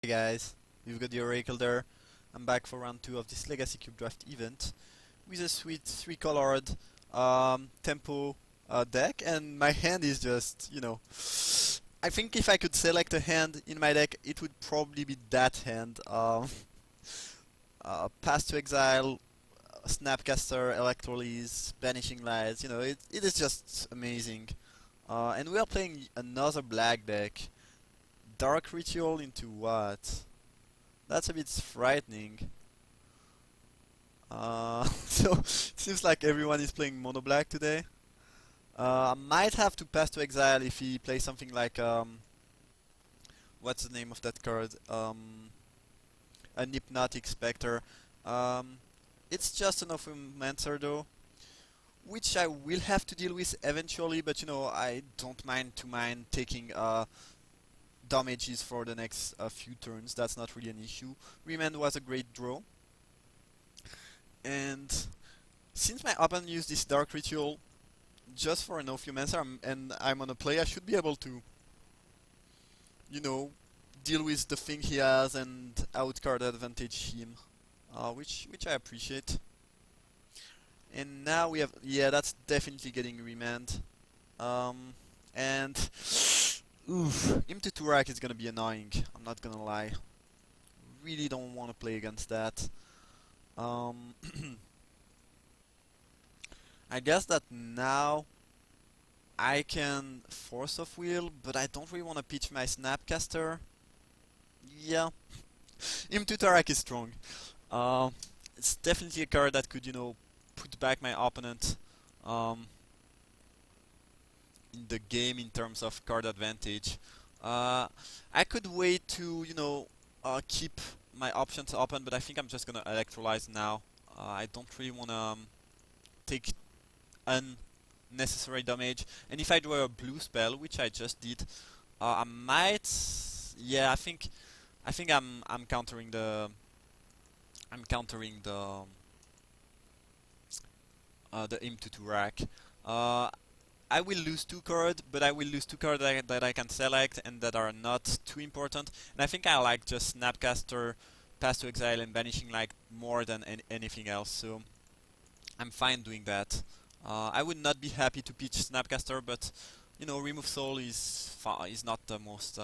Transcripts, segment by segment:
guys, we've got the Oracle there. I'm back for round 2 of this Legacy Cube Draft event with a sweet 3-colored tempo deck, and my hand is just, I think if I could select a hand in my deck, it would probably be that hand. Pass to Exile, Snapcaster, Electrolyse, Banishing Lights, it is just amazing. And we are playing another black deck. Dark Ritual into what? That's a bit frightening. So it seems like everyone is playing mono black today. I might have to pass to exile if he plays something like what's the name of that card? An Hypnotic Spectre. It's just an Ophiomancer though, which I will have to deal with eventually. But I don't mind taking damages for the next few turns. That's not really an issue. Remand was a great draw. And since my opponent used this Dark Ritual just for an Ophiomancer and I'm on a play, I should be able to, deal with the thing he has and outcard advantage him, which I appreciate. And now we have, yeah, that's definitely getting remand. And oof, into Turak is gonna be annoying, I'm not gonna lie. Really don't want to play against that. I guess that now I can force of will, but I don't really want to pitch my Snapcaster. Yeah, Imtu Tarak is strong. It's definitely a card that could, put back my opponent in the game in terms of card advantage. I could wait to, keep my options open, but I think I'm just gonna Electrolyze now. I don't really wanna take unnecessary damage, and if I draw a blue spell, which I just did, I might. Yeah, I think I'm countering the Aim to Turak. I will lose 2 cards, but I will lose 2 cards that I can select and that are not too important. And I think I like just Snapcaster, Pass to Exile, and Banishing Light more than anything else. So I'm fine doing that. I would not be happy to pitch Snapcaster, but Remove Soul is not the most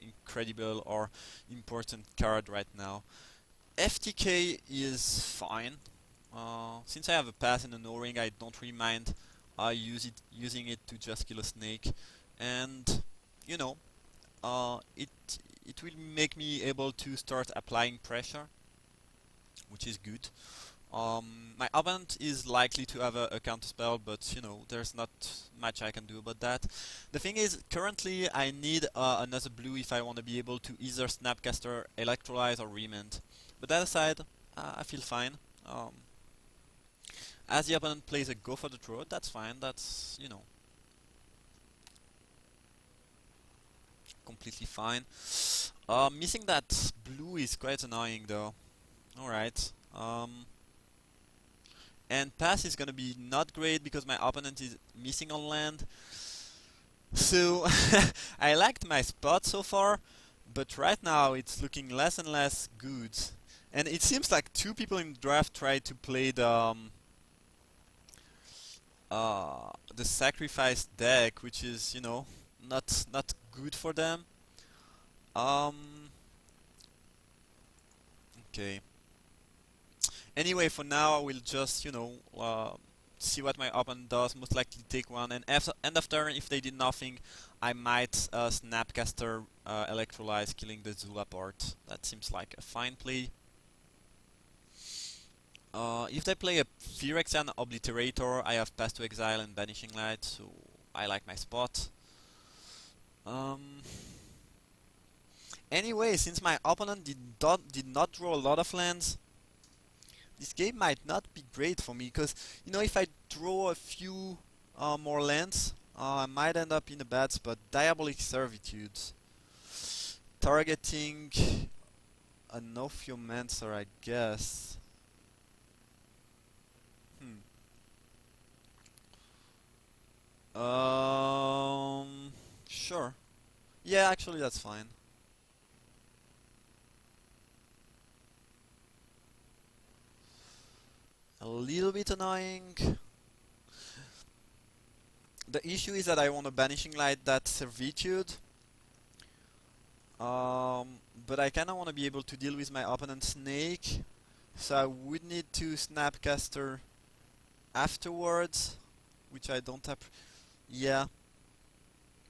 incredible or important card right now. FTK is fine. Since I have a pass and an O-ring, I don't really mind using it to just kill a snake, and it will make me able to start applying pressure, which is good. My opponent is likely to have a counter spell, but there's not much I can do about that. The thing is, currently I need another blue if I want to be able to either Snapcaster, Electrolyze, or Remand. But that aside, I feel fine. As the opponent plays a Go for the Throat, that's fine. That's completely fine. Missing that blue is quite annoying though. Alright. And pass is gonna be not great because my opponent is missing on land. So I liked my spot so far, but right now it's looking less and less good. And it seems like 2 people in the draft tried to play the sacrifice deck, which is not good for them. Okay. Anyway, for now I will just see what my opponent does. Most likely take one, and end of turn, if they did nothing, I might Snapcaster, Electrolyze, killing the Zula part. That seems like a fine play. If they play a Phyrexian Obliterator, I have Pass to Exile and Banishing Light, so I like my spot. Anyway, since my opponent did not draw a lot of lands, this game might not be great for me, because if I draw a few more lands, I might end up in a bad spot. Diabolic Servitude. Targeting an Ophiomancer, I guess. Sure. Yeah, actually that's fine. little bit annoying. The issue is that I want a Banishing Light that Servitude. But I kinda wanna be able to deal with my opponent's snake. So I would need to Snapcaster afterwards, which I don't have. Yeah,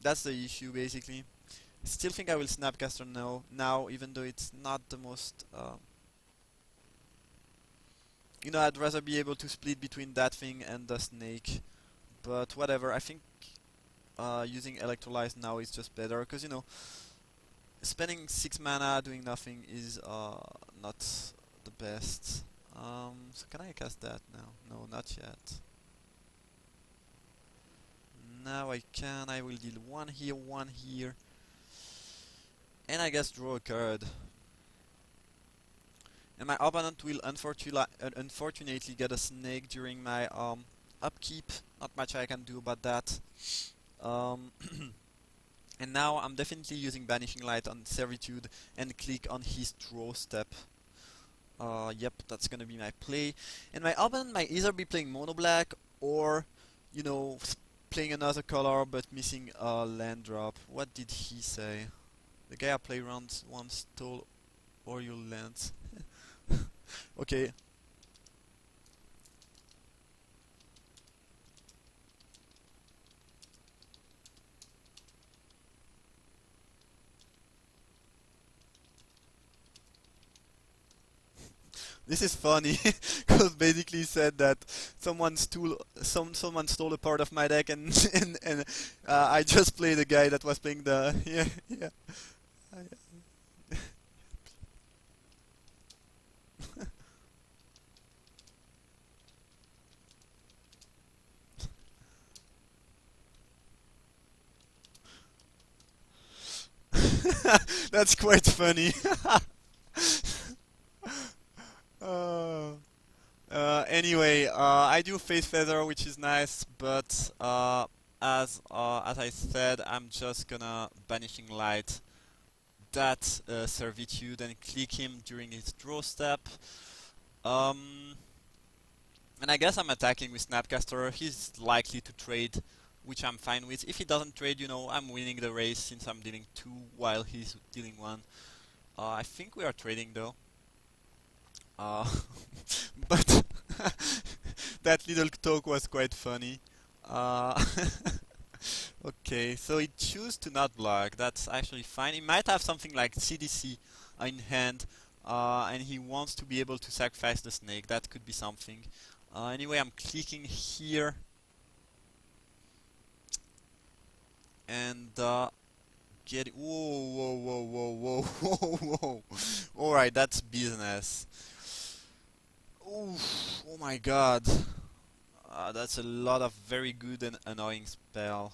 that's the issue basically. Still think I will Snapcaster now, even though it's not the most. You know, I'd rather be able to split between that thing and the snake. But whatever, I think using Electrolyze now is just better, because you know, spending 6 mana doing nothing is not the best. So can I cast that now? No, not yet. Now I can. I will deal 1 here, 1 here. And I guess draw a card. And my opponent will unfortunately get a snake during my upkeep. Not much I can do about that. And now I'm definitely using Banishing Light on Servitude and click on his draw step. Yep, that's gonna be my play. And my opponent might either be playing mono black or, you know, playing another color but missing a land drop. What did he say? The guy I play round once stole all your lands. Okay. This is funny, because basically he said that someone stole a part of my deck, and I just played the guy that was playing the yeah. That's quite funny. Uh, anyway, I do Face Feather, which is nice, but as I said, I'm just gonna Banishing Light that Servitude and click him during his draw step. Um, and I guess I'm attacking with Snapcaster. He's likely to trade, which I'm fine with. If he doesn't trade, you know, I'm winning the race since I'm dealing 2 while he's dealing 1. I think we are trading though. But that little talk was quite funny. Uh, okay, so he chose to not block. That's actually fine. He might have something like CDC in hand, and he wants to be able to sacrifice the snake. That could be something. Anyway, I'm clicking here. And get it. Whoa. Whoa. Alright, that's business. Oof, oh my god. That's a lot of very good and annoying spell.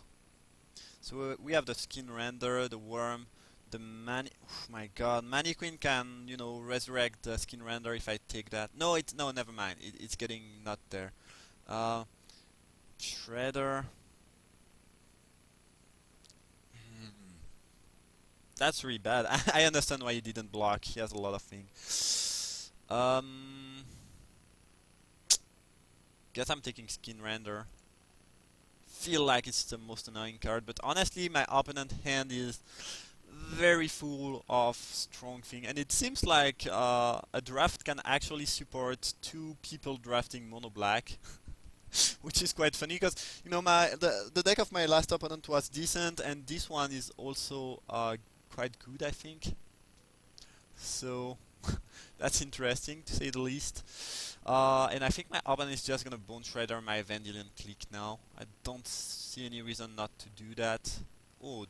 So we have the Skin Render, the Worm, the Mani... Oh my god, Mani Queen can, you know, resurrect the Skin Render if I take that. No, never mind. It's getting not there. Shredder. That's really bad. I understand why he didn't block. He has a lot of things. Guess I'm taking Skin Render. Feel like it's the most annoying card, but honestly, my opponent hand is very full of strong thing, and it seems like a draft can actually support 2 people drafting mono black. Which is quite funny, because you know the deck of my last opponent was decent, and this one is also quite good, I think. So that's interesting to say the least. And I think my opponent is just gonna Bone Shredder my Vandalion Click now. I don't see any reason not to do that. Oh,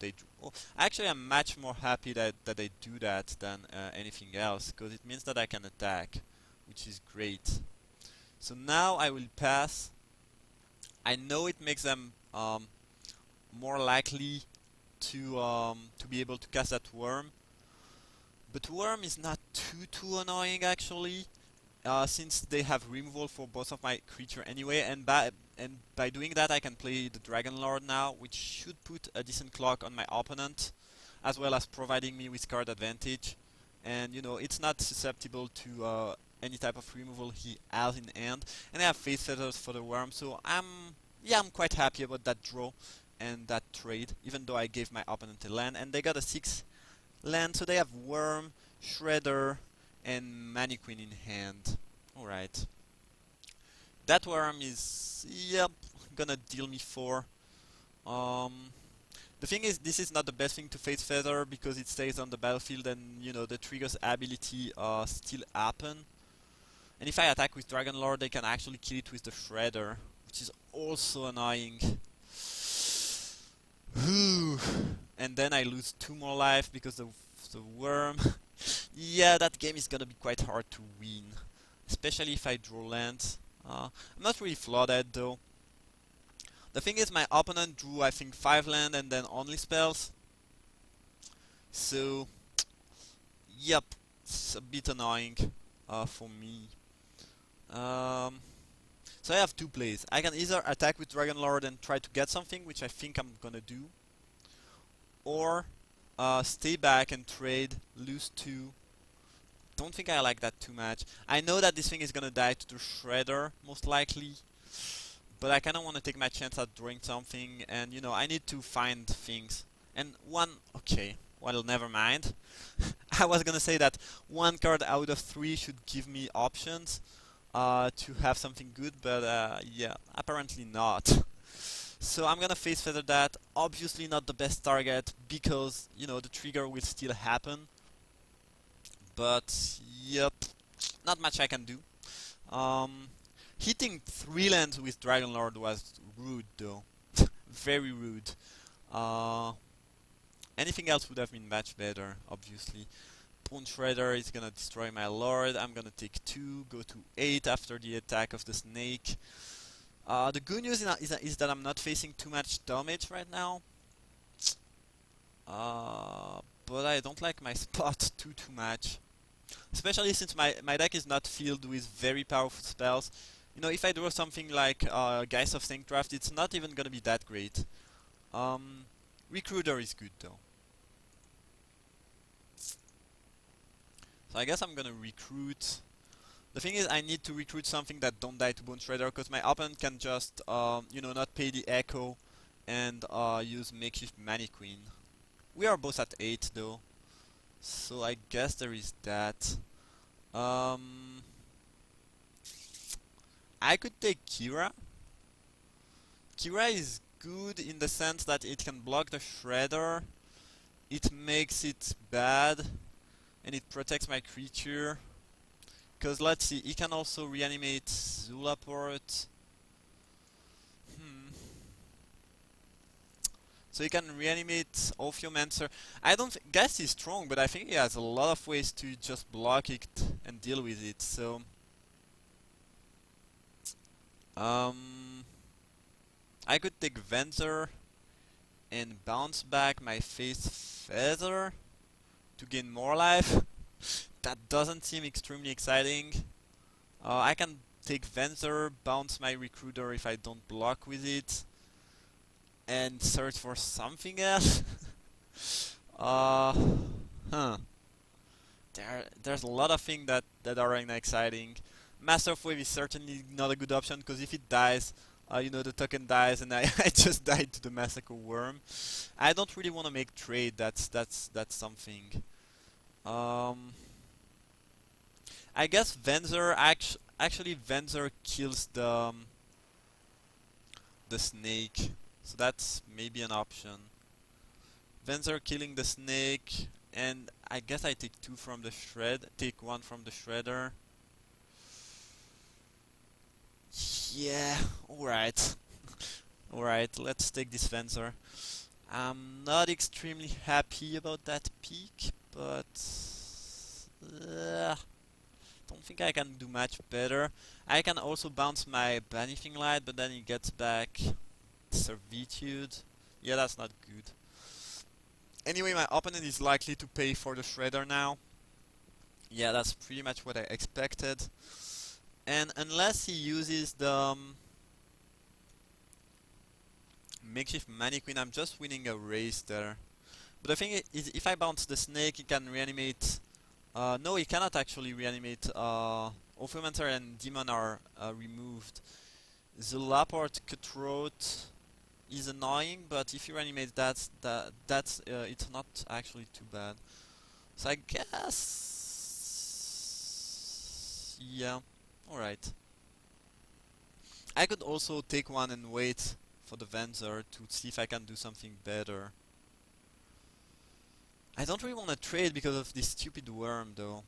actually, I'm much more happy that they do that than anything else, because it means that I can attack, which is great. So now I will pass. I know it makes them more likely to be able to cast that Worm, but Worm is not too annoying actually, since they have removal for both of my creature anyway, and by doing that I can play the Dragon Lord now, which should put a decent clock on my opponent, as well as providing me with card advantage. And you know, it's not susceptible to any type of removal he has in hand, and I have Face Feathers for the worm, so I'm quite happy about that draw and that trade, even though I gave my opponent a land, and they got a 6 land, so they have Worm, Shredder, and Mannequin in hand. Alright. That Worm is, yep, gonna deal me 4. Um, the thing is, this is not the best thing to Face Feather because it stays on the battlefield and, you know, the trigger's ability still happen. And if I attack with Dragon Lord, they can actually kill it with the Shredder, which is also annoying. And then I lose 2 more life because the worm. Yeah, that game is gonna be quite hard to win, especially if I draw lands. I'm not really flooded though. The thing is, my opponent drew I think 5 land and then only spells. So, yep, it's a bit annoying for me. So I have 2 plays. I can either attack with Dragon Lord and try to get something, which I think I'm gonna do, or stay back and trade, lose 2. Don't think I like that too much. I know that this thing is gonna die to the Shredder, most likely, but I kinda wanna take my chance at drawing something, and you know, I need to find things. And okay, well, never mind. I was gonna say that 1 card out of 3 should give me options to have something good, but yeah, apparently not. So I'm gonna Face Feather that. Obviously not the best target because, you know, the trigger will still happen. But, yep, not much I can do. Hitting 3 lands with Dragon Lord was rude though. Very rude. Anything else would have been much better, obviously. Bone Shredder is gonna destroy my Lord. I'm gonna take 2, go to 8 after the attack of the snake. The good news is that I'm not facing too much damage right now. But I don't like my spot too much. Especially since my deck is not filled with very powerful spells. You know, if I draw something like Geist of Thankdraft, it's not even gonna be that great. Recruiter is good though. So I guess I'm gonna recruit. The thing is, I need to recruit something that don't die to Bone Shredder, because my opponent can just, you know, not pay the Echo and use Makeshift Mannequin. We are both at 8 though, so I guess there is that. I could take Kira. Kira is good in the sense that it can block the Shredder, it makes it bad, and it protects my creature. Because let's see, he can also reanimate Zulaport. So he can reanimate Ophiomancer. I don't think Geist is strong, but I think he has a lot of ways to just block it and deal with it. So I could take Venser and bounce back my Face Feather to gain more life. That doesn't seem extremely exciting. I can take Venser, bounce my Recruiter if I don't block with it, and search for something else. There's a lot of things that are exciting. Master of Wave is certainly not a good option because if it dies, you know, the token dies, and I just died to the Massacre Worm. I don't really want to make trade. That's something. I guess Venser actually Venser kills the snake, so that's maybe an option. Venser killing the snake, and I guess I take 2 from the take 1 from the Shredder. Yeah, alright. Alright, let's take this Venser. I'm not extremely happy about that peak, but don't think I can do much better. I can also bounce my Banishing Light, but then he gets back Servitude. Yeah, that's not good. Anyway, my opponent is likely to pay for the Shredder now. Yeah, that's pretty much what I expected. And unless he uses the Makeshift Mannequin, I'm just winning a race there. But the thing is, if I bounce the snake, he can reanimate... no, he cannot actually reanimate Orpheomancer and Demon are removed. The Lapport Cutthroat is annoying, but if you reanimate that's it's not actually too bad. So I guess yeah, alright. I could also take one and wait for the Venser to see if I can do something better. I don't really want to trade because of this stupid worm though.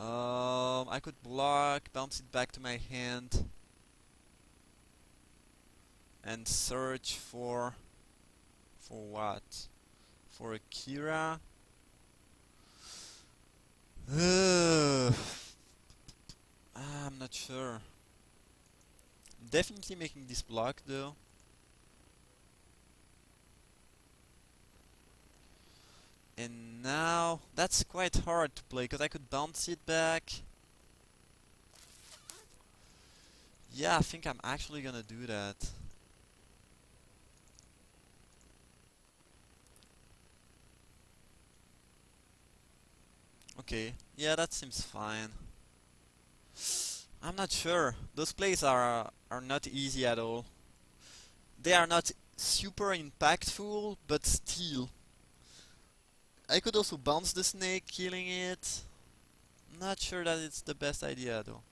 I could block, bounce it back to my hand, and search for what? For a Kira? I'm not sure. I'm definitely making this block though. And now that's quite hard to play because I could bounce it back. Yeah, I think I'm actually gonna do that. Okay, yeah, that seems fine. I'm not sure. Those plays are not easy at all. They are not super impactful, but still. I could also bounce the snake, killing it. Not sure that it's the best idea though.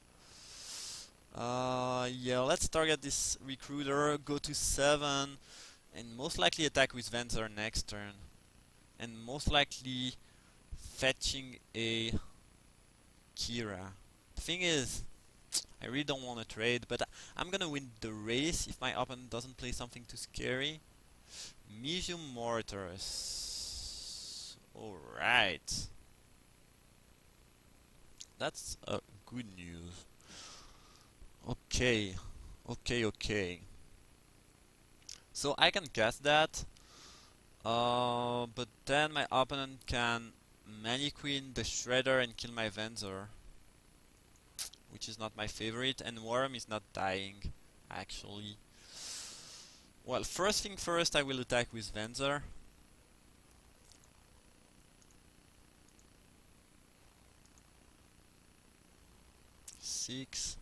Yeah, let's target this recruiter, go to 7, and most likely attack with Venser next turn. And most likely fetching a Kira. The thing is, I really don't want to trade, but I'm gonna win the race if my opponent doesn't play something too scary. Medium Mortars. Alright. That's good news. Okay. Okay. So I can cast that. But then my opponent can Mannequin the Shredder and kill my Venser, which is not my favorite, and Worm is not dying, actually. Well, first thing first, I will attack with Venser. Six.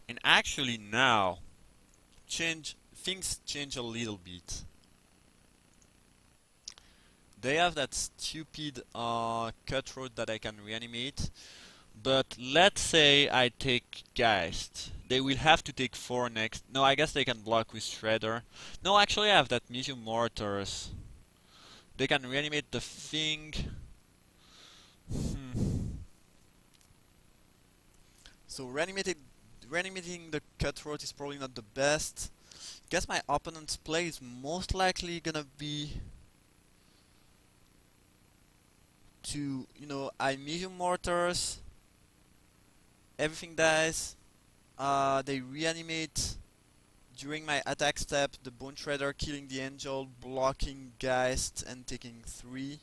And actually now, things change a little bit. They have that stupid Cutthroat that I can reanimate. But let's say I take Geist. They will have to take 4 next. No, I guess they can block with Shredder. No, actually I have that Medium Mortars. They can reanimate the thing. So reanimating the Cutthroat is probably not the best. Guess my opponent's play is most likely gonna be to, I Medium Mortars. Everything dies. They reanimate during my attack step, the Bone Shredder killing the Angel, blocking Geist, and taking 3.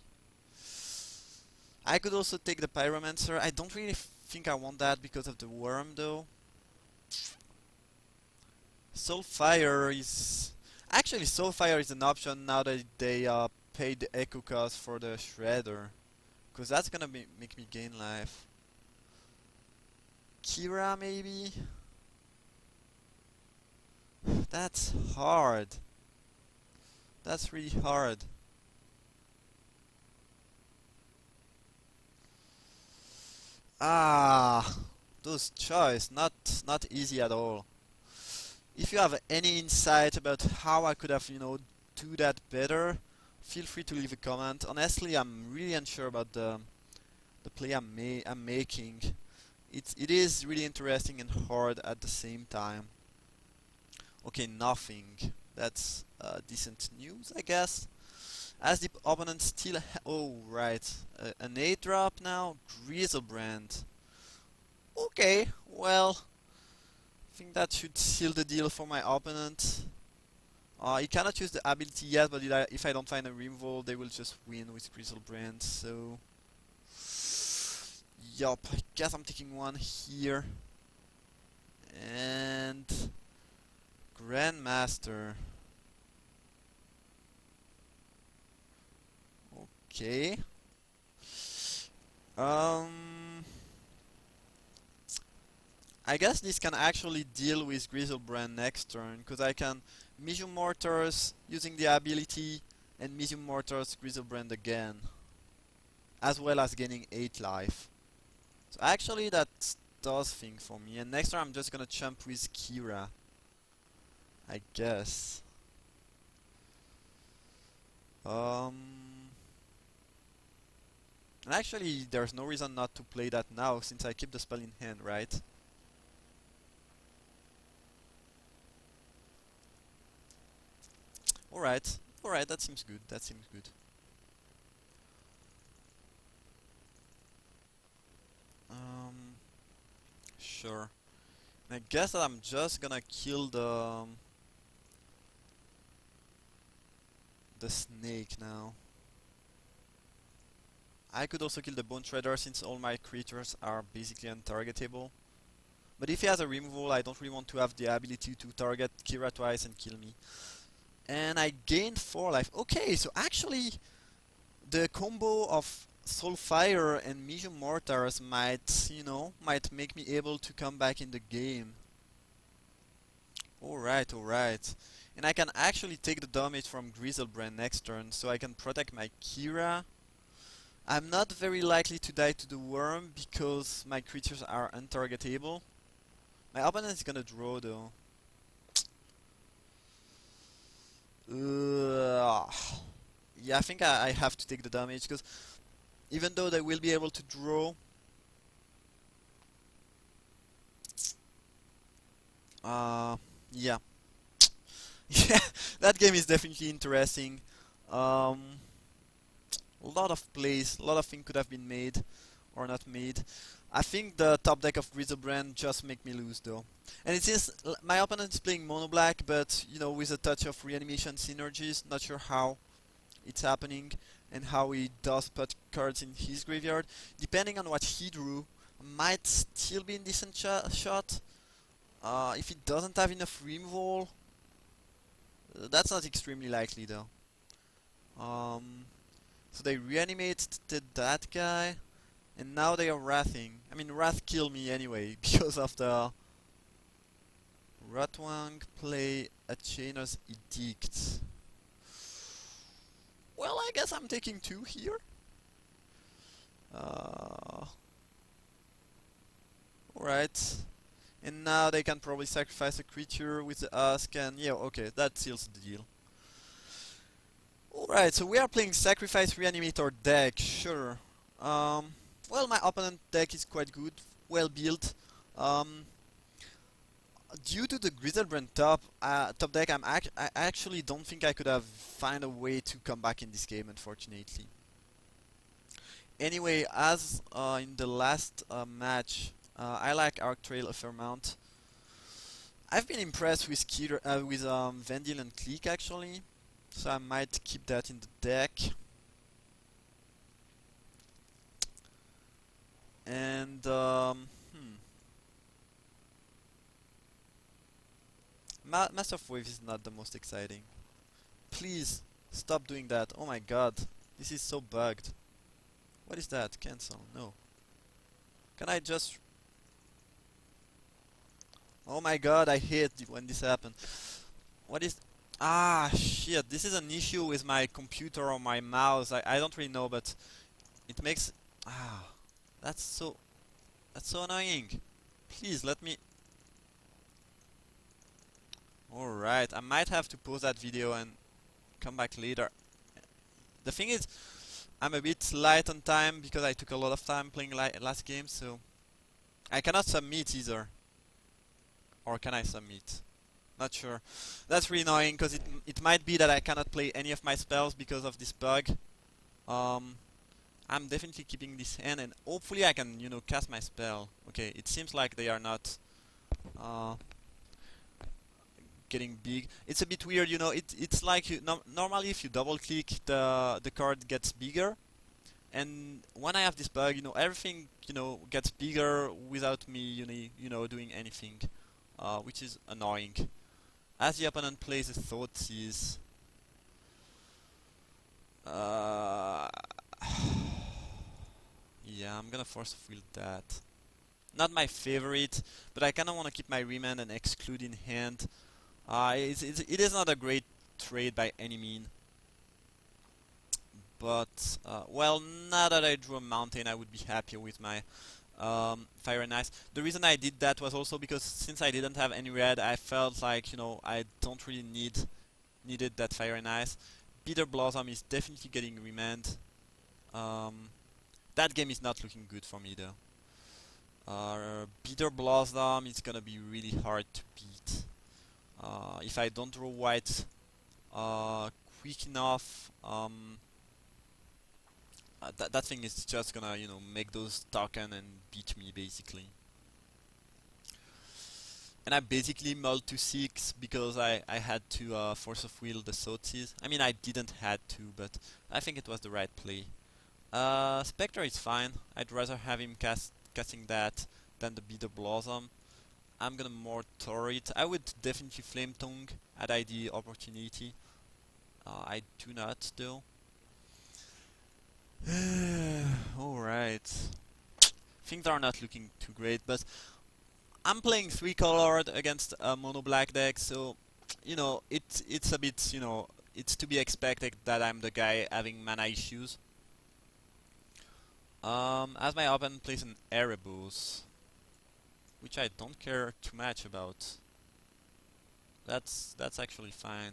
I could also take the Pyromancer. I don't really think I want that because of the Worm, though. Soulfire is... Actually, Soulfire is an option now that they paid the Echo cost for the Shredder. Because that's gonna make me gain life. Kira, maybe? That's hard. That's really hard. Those choice, not easy at all. If you have any insight about how I could have, do that better, feel free to leave a comment. Honestly, I'm really unsure about the play I'm making. It is really interesting and hard at the same time. Okay, nothing. That's decent news, I guess. As the opponent still oh right, an 8 drop now, Grizzlebrand. Okay, well, I think that should seal the deal for my opponent. He cannot use the ability yet, but if I don't find a removal, they will just win with Grizzlebrand. So, yup, I guess I'm taking one here. And Grandmaster. Okay. Um, I guess this can actually deal with Grizzlebrand next turn, because I can Medium Mortars using the ability, and Medium Mortars Grizzlebrand again, as well as gaining 8 life. So actually that does thing for me, and next turn I'm just gonna chump with Kira, I guess. And actually there's no reason not to play that now, since I keep the spell in hand, right? Alright, alright, that seems good, that seems good. Um, sure. And I guess that I'm just gonna kill the snake now. I could also kill the Bone Shredder since all my creatures are basically untargetable. But if he has a removal, I don't really want to have the ability to target Kira twice and kill me. And I gained 4 life. Okay, so actually the combo of Soulfire and Medium Mortars might, might make me able to come back in the game. Alright, alright. And I can actually take the damage from Grizzlebrand next turn, so I can protect my Kira. I'm not very likely to die to the worm because my creatures are untargetable. My opponent is gonna draw though. Yeah, I think I have to take the damage because even though they will be able to draw, yeah. Yeah, that game is definitely interesting. A lot of plays, a lot of things could have been made or not made. I think the top deck of Grizzlebrand just make me lose though. And it is my opponent is playing mono black, but with a touch of reanimation synergies. Not sure how it's happening and how he does put cards in his graveyard. Depending on what he drew, might still be in decent shot. If he doesn't have enough removal, that's not extremely likely though. So they reanimated that guy, and now they are wrathing. I mean, Wrath kill me anyway because of the Rotwang play a Chainer's Edict. Well, I guess I'm taking 2 here. Alright. And now they can probably sacrifice a creature with the Husk, and yeah, okay, that seals the deal. Alright, so we are playing Sacrifice Reanimator deck, sure. Well, my opponent deck is quite good, well built. Due to the Grizzlebrand top deck, I actually don't think I could have find a way to come back in this game, unfortunately. Anyway, as in the last match, I like Arc Trail a fair amount. I've been impressed with Vendil and Clique actually, so I might keep that in the deck. And Master of Wave is not the most exciting. Please stop doing that. Oh my god, this is so bugged. What is that? Cancel. No. Can I just... Oh my god, I hate when this happens. What is... Ah, shit. This is an issue with my computer or my mouse. I don't really know, but it makes... Ah, that's so annoying. Please, let me... Alright, I might have to pause that video and come back later. The thing is, I'm a bit light on time because I took a lot of time playing last game, so I cannot submit either. Or can I submit? Not sure. That's really annoying because it might be that I cannot play any of my spells because of this bug. I'm definitely keeping this hand and hopefully I can, cast my spell. Okay, it seems like they are not getting big. It's a bit weird, it's like normally if you double click the card gets bigger. And when I have this bug, everything, gets bigger without me, doing anything, which is annoying. As the opponent plays a Thoughtseize, Yeah, I'm gonna force of will that. Not my favorite, but I kinda wanna keep my remand and exclude in hand. It is not a great trade by any mean. But, well, now that I drew a mountain, I would be happier with my Fire and Ice. The reason I did that was also because since I didn't have any red, I felt like, I don't really needed that Fire and Ice. Bitter Blossom is definitely getting remand. Um, that game is not looking good for me though. Bitter Blossom is gonna be really hard to beat. If I don't draw white quick enough, that thing is just gonna, make those token and beat me basically. And I basically mulled to 6 because I had to force of will the Sotis. I mean, I didn't had to, but I think it was the right play. Spectre is fine. I'd rather have him casting that than the Bitter Blossom. I'm gonna more Tor it. I would definitely Flame Tongue had I the opportunity. I do not though. Alright. Things are not looking too great, but I'm playing 3-colored against a mono black deck, so it's a bit, it's to be expected that I'm the guy having mana issues. As my opponent plays an Erebos, which I don't care too much about. That's actually fine.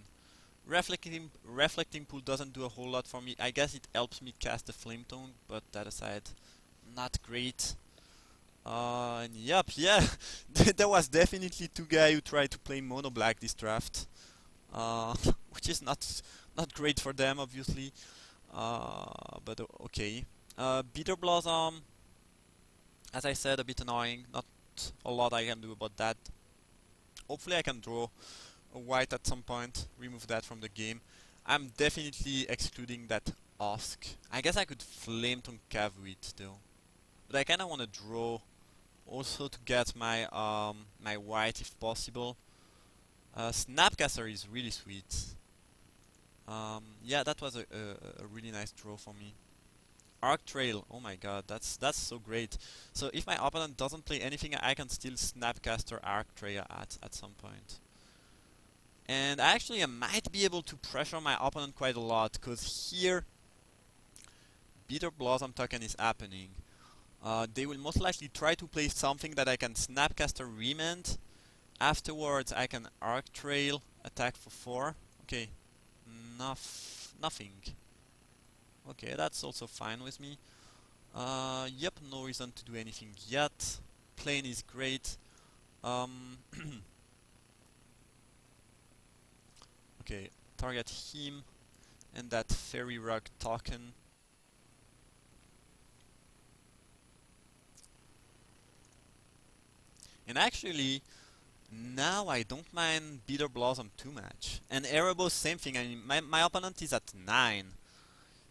Reflecting Pool doesn't do a whole lot for me. I guess it helps me cast the Flame Tongue, but that aside, not great. And yep, yeah, there was definitely two guys who tried to play mono black this draft, which is not great for them, obviously. But okay. Bitter Blossom, as I said, a bit annoying. Not a lot I can do about that. Hopefully, I can draw a white at some point. Remove that from the game. I'm definitely excluding that Ask. I guess I could Flame Tongue Cavu it though, but I kind of want to draw. Also to get my my white if possible. Snapcaster is really sweet. Yeah, that was a really nice draw for me. Arc Trail, oh my god, that's so great. So if my opponent doesn't play anything, I can still Snapcaster Arc Trail at some point. And actually I might be able to pressure my opponent quite a lot, because here Bitter Blossom token is happening. They will most likely try to play something that I can Snapcaster Remand. Afterwards I can Arc Trail, attack for 4. Okay, nothing. Okay, that's also fine with me. Yep, no reason to do anything yet. Plane is great. Okay, target him and that Fairy Rock token. And actually, now I don't mind Bitter Blossom too much. And Erebos, same thing. I mean, my opponent is at 9.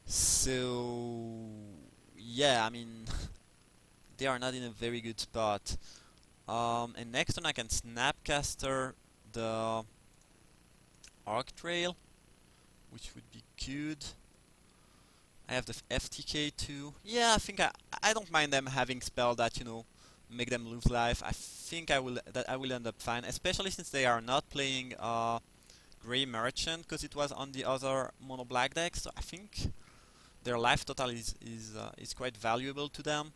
So, yeah, I mean, they are not in a very good spot. And next turn I can Snapcaster the Arc Trail, which would be good. I have the FTK too. Yeah, I think I don't mind them having spell that, make them lose life. I think I will end up fine, especially since they are not playing Grey Merchant, because it was on the other mono black deck. So I think their life total is quite valuable to them.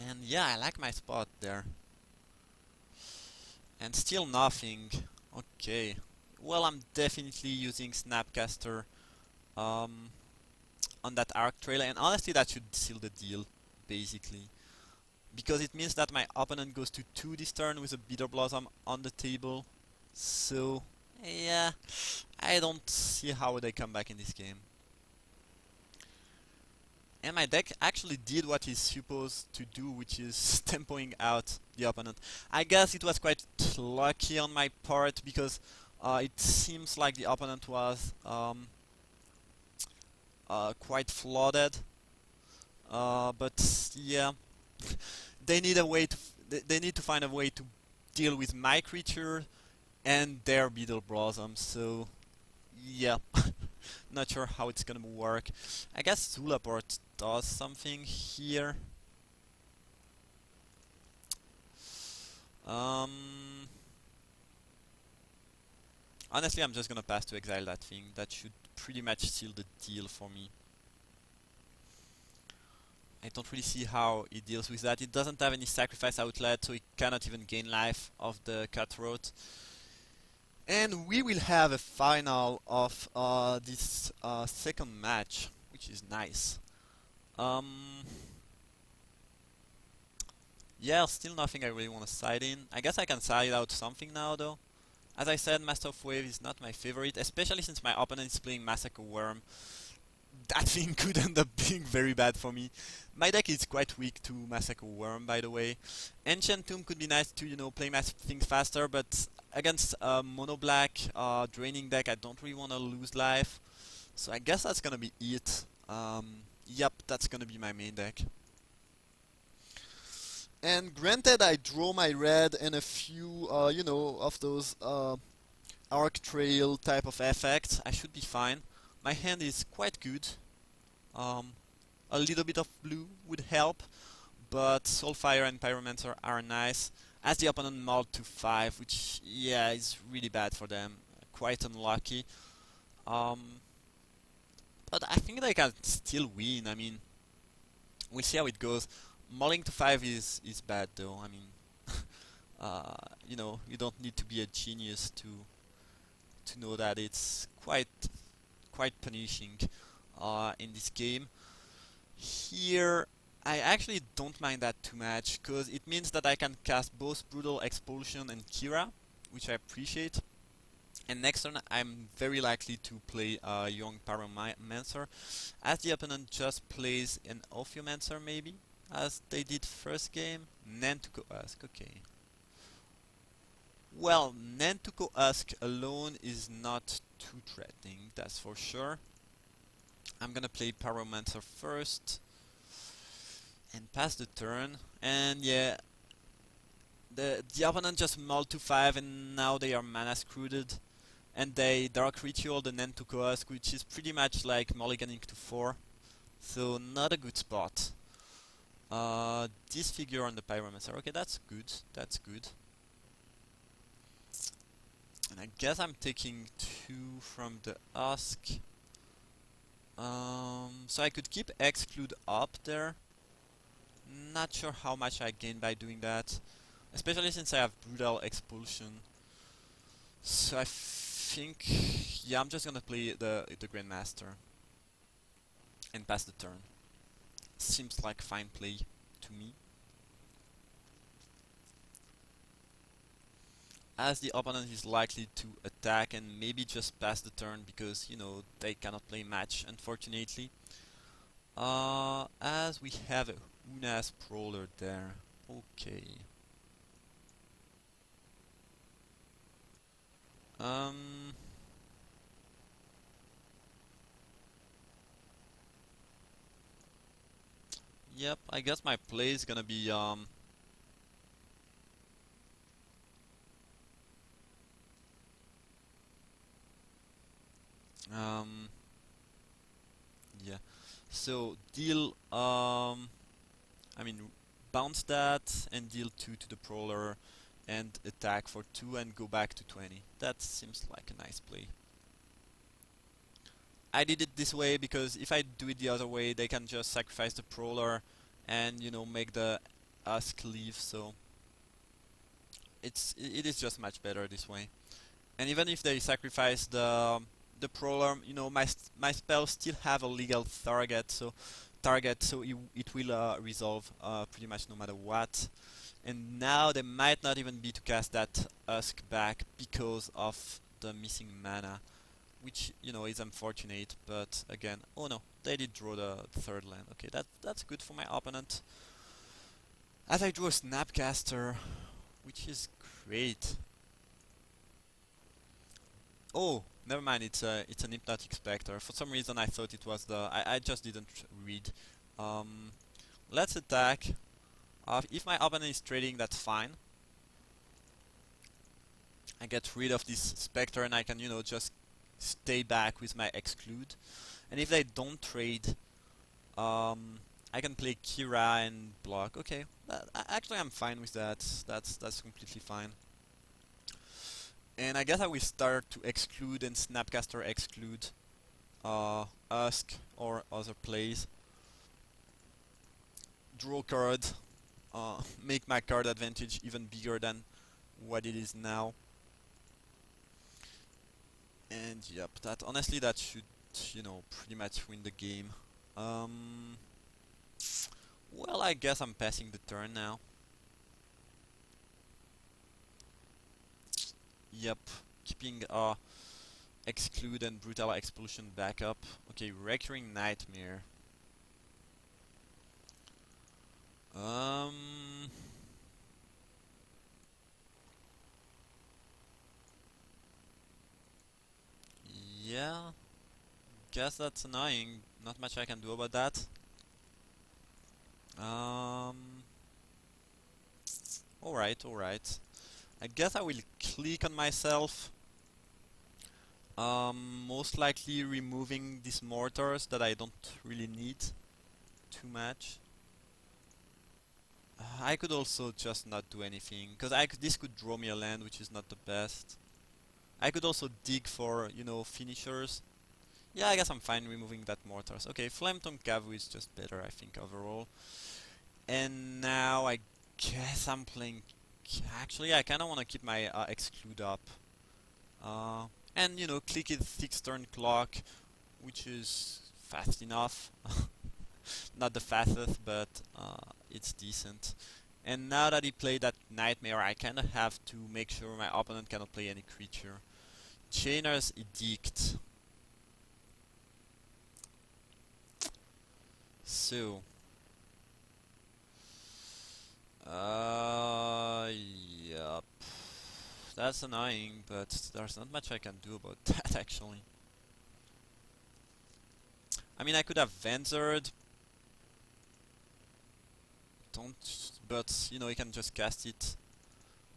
And yeah, I like my spot there. And still nothing. Okay. Well, I'm definitely using Snapcaster on that Arc Trail, and honestly that should seal the deal, basically. Because it means that my opponent goes to 2 this turn with a Bitter Blossom on the table. So, yeah, I don't see how they come back in this game. And my deck actually did what it's supposed to do, which is tempoing out the opponent. I guess it was quite lucky on my part, because it seems like the opponent was quite flooded. But yeah, they need a way to they need to find a way to deal with my creature and their Beetle Blossom. So yeah, Not sure how it's gonna work. I guess Zulaport does something here. Um, Honestly, I'm just gonna pass to exile that thing. That should pretty much seal the deal for me. I don't really see how it deals with that. It doesn't have any sacrifice outlet, so it cannot even gain life of the cutthroat. And we will have a final of this second match, which is nice. Um, yeah, still nothing I really want to side in. I guess I can side out something now, though. As I said, Master of Wave is not my favorite, especially since my opponent is playing Massacre Worm. That thing could end up being very bad for me. My deck is quite weak to Massacre Worm, by the way. Ancient Tomb could be nice to, play things faster, but against mono black draining deck, I don't really want to lose life. So I guess that's gonna be it. Yep, that's gonna be my main deck. And granted, I draw my red and a few, of those arc trail type of effects. I should be fine. My hand is quite good. Um, a little bit of blue would help, but Soulfire and Pyromancer are nice. As the opponent mulled to 5, which, yeah, is really bad for them. Quite unlucky. Um, but I think they can still win. I mean, we'll see how it goes. Mulling to 5 is bad, though. I mean, you don't need to be a genius to know that it's quite punishing in this game. Here, I actually don't mind that too much, because it means that I can cast both Brutal Expulsion and Kira, which I appreciate. And next turn, I'm very likely to play Young Pyromancer, as the opponent just plays an Ophiomancer, maybe, as they did first game. Nantuko Husk, okay. Well, Nantuko Husk alone is not too threatening, that's for sure. I'm gonna play Pyromancer first and pass the turn. And yeah, the opponent just mulled to 5 and now they are mana screwed. And they Dark Ritual the Nantuko Husk, which is pretty much like mulliganing to 4. So not a good spot. Disfigure on the Pyromancer. Okay, that's good. That's good. And I guess I'm taking 2 from the Husk. So I could keep Exclude up there. Not sure how much I gain by doing that. Especially since I have Brutal Expulsion. So I think... yeah, I'm just gonna play the Grandmaster. And pass the turn. Seems like fine play to me. As the opponent is likely to attack and maybe just pass the turn because, they cannot play match, unfortunately. As we have a Unas Prowler there. Okay. Yep, I guess my play is gonna be, yeah. So deal, I mean, bounce that and deal 2 to the Prowler and attack for 2 and go back to 20. That seems like a nice play. I did it this way because if I do it the other way, they can just sacrifice the Prowler and, make the Husk leave, so it is just much better this way. And even if they sacrifice the Prowler, my spells still have a legal target, so it will resolve pretty much no matter what. And now they might not even be to cast that Husk back because of the missing mana, which is unfortunate. But again, oh no, they did draw the third land. Okay, that's good for my opponent. As I drew a Snapcaster, which is great. Oh, never mind. It's an Hypnotic Spectre. For some reason, I thought it was the. I just didn't read. Let's attack. If my opponent is trading, that's fine. I get rid of this Spectre and I can, just stay back with my exclude. And if they don't trade, I can play Kira and block. Okay, actually I'm fine with that. That's completely fine. And I guess I will start to exclude and Snapcaster exclude Husk or other plays. Draw card, make my card advantage even bigger than what it is now. And yep, that honestly that should, you know, pretty much win the game. Well, I guess I'm passing the turn now. Yep, keeping exclude and brutal expulsion backup. Okay, recurring nightmare. Yeah, guess that's annoying. Not much I can do about that. Alright, alright. I guess I will click on myself. Most likely removing these mortars that I don't really need too much. I could also just not do anything, because this could draw me a land, which is not the best. I could also dig for, you know, finishers. Yeah, I guess I'm fine removing that mortars. Okay, Flametongue Cavu is just better, I think, overall. And now I guess I'm playing... Actually, I kinda wanna keep my exclude up. And, you know, click it 6 turn clock, which is fast enough. Not the fastest, but it's decent. And now that he played that Nightmare, I kinda have to make sure my opponent cannot play any creature. Chainer's Edict. So... Yup. That's annoying, but there's not much I can do about that, actually. I mean, I could have Ventured. But, you know, you can just cast it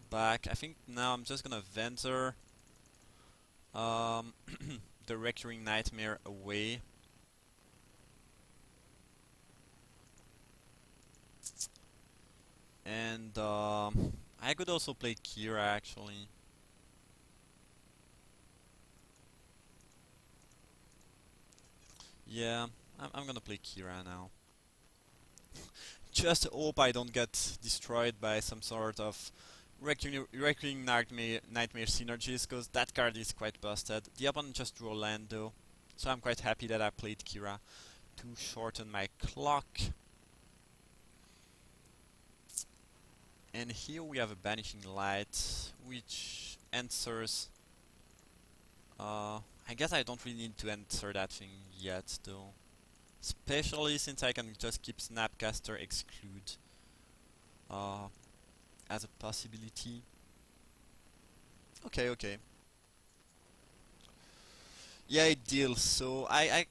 back. I think now I'm just gonna Venture the Recurring Nightmare away. And I could also play Kira, actually. Yeah, I'm gonna play Kira now. Just hope I don't get destroyed by some sort of Recurring Nightmare synergies, because that card is quite busted. The opponent just drew a land though, so I'm quite happy that I played Kira to shorten my clock. And here we have a Banishing Light, which answers... I guess I don't really need to answer that thing yet though. Especially since I can just keep Snapcaster exclude as a possibility. Okay, okay. Yeah, it deals, so I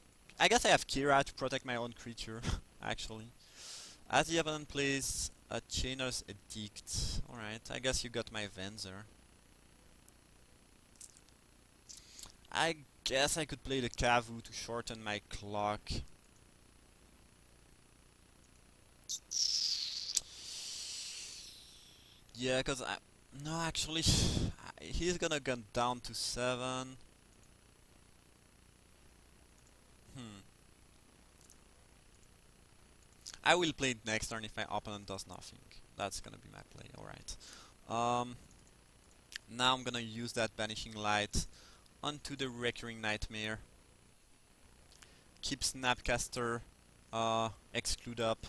guess I have Kira to protect my own creature, actually. As the opponent plays a Chainer's Edict. Alright, I guess you got my Venzer. I guess I could play the Cavu to shorten my clock. Yeah, cause I... No, actually, he's gonna go down to 7. Hmm. I will play it next turn if my opponent does nothing. That's gonna be my play, alright. Now I'm gonna use that Banishing Light onto the Recurring Nightmare. Keep Snapcaster exclude up.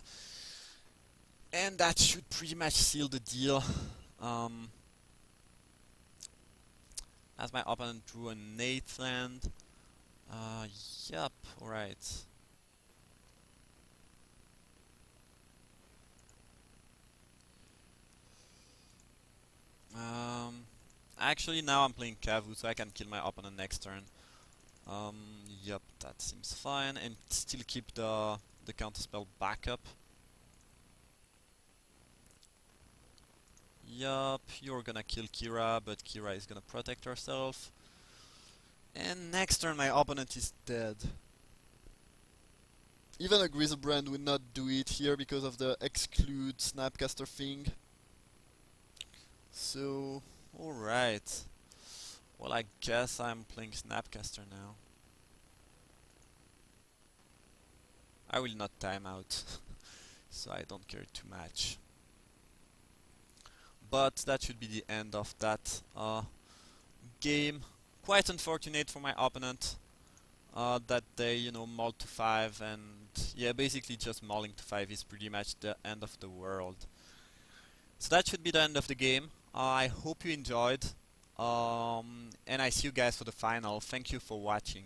And that should pretty much seal the deal. As my opponent drew an 8th land. Yup, alright. Actually now I'm playing Cavu, so I can kill my opponent next turn. Yup, that seems fine, and still keep the counterspell backup. Yup, you're gonna kill Kira, but Kira is gonna protect herself. And next turn my opponent is dead. Even a Grizzlebrand will not do it here because of the exclude Snapcaster thing. So, alright. Well, I guess I'm playing Snapcaster now. I will not time out, so I don't care too much. But that should be the end of that game. Quite unfortunate for my opponent that they, mauled to 5, and yeah, basically just mauling to 5 is pretty much the end of the world. So that should be the end of the game. I hope you enjoyed, and I see you guys for the final. Thank you for watching.